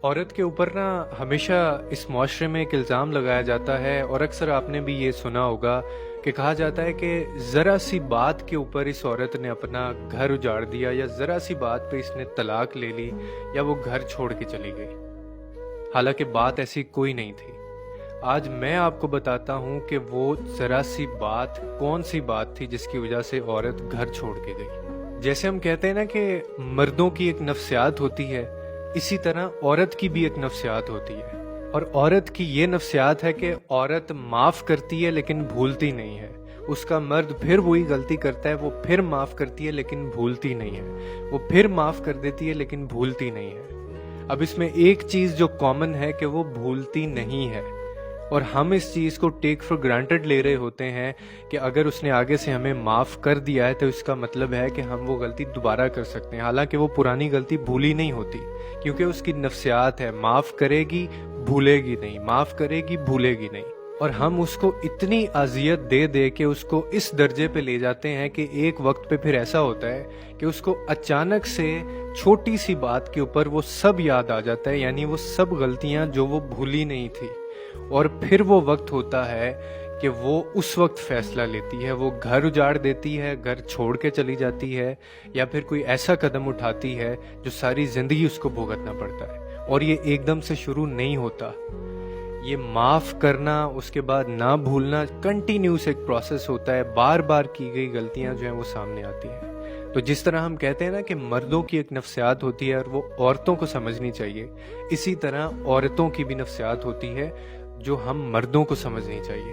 औरत के ऊपर ना हमेशा इस मुआशरे में एक इल्ज़ाम लगाया जाता है और अक्सर आपने भी ये सुना होगा कि कहा जाता है कि ज़रा सी बात के ऊपर इस औरत ने अपना घर उजाड़ दिया या ज़रा सी बात पे इसने तलाक ले ली या वो घर छोड़ के चली गई। हालांकि बात ऐसी कोई नहीं थी। आज मैं आपको बताता हूँ कि वो ज़रा सी बात कौन सी बात थी जिसकी वजह से औरत घर छोड़ के गई। जैसे हम कहते हैं ना कि मर्दों की एक नफ्सियात होती है, इसी तरह औरत की भी एक नफ्सियात होती है। और औरत की ये नफ्सियात है कि औरत माफ़ करती है लेकिन भूलती नहीं है। उसका मर्द फिर वही गलती करता है, वो फिर माफ़ करती है लेकिन भूलती नहीं है। वो फिर माफ़ कर देती है लेकिन भूलती नहीं है। अब इसमें एक चीज़ जो कॉमन है कि वो भूलती नहीं है, और हम इस चीज़ को टेक फॉर ग्रांटेड ले रहे होते हैं कि अगर उसने आगे से हमें माफ़ कर दिया है तो इसका मतलब है कि हम वो गलती दोबारा कर सकते हैं। हालांकि वो पुरानी गलती भूली नहीं होती, क्योंकि उसकी नफ्सियात है, माफ़ करेगी भूलेगी नहीं, माफ़ करेगी भूलेगी नहीं। और हम उसको इतनी अजियत दे दे के उसको इस दर्जे पे ले जाते हैं कि एक वक्त पे फिर ऐसा होता है कि उसको अचानक से छोटी सी बात के ऊपर वो सब याद आ जाता है, यानी वो सब गलतियां जो वो भूली नहीं थी। और फिर वो वक्त होता है कि वो उस वक्त फैसला लेती है, वो घर उजाड़ देती है, घर छोड़ के चली जाती है, या फिर कोई ऐसा कदम उठाती है जो सारी जिंदगी उसको भुगतना पड़ता है। और ये एकदम से शुरू नहीं होता। ये माफ करना, उसके बाद ना भूलना कंटिन्यूस एक प्रोसेस होता है। बार बार की गई गलतियां जो हैं वो सामने आती हैं। तो जिस तरह हम कहते हैं ना कि मर्दों की एक नफ्सियात होती है और वो औरतों को समझनी चाहिए, इसी तरह औरतों की भी नफ्सियात होती है जो हम मर्दों को समझनी चाहिए।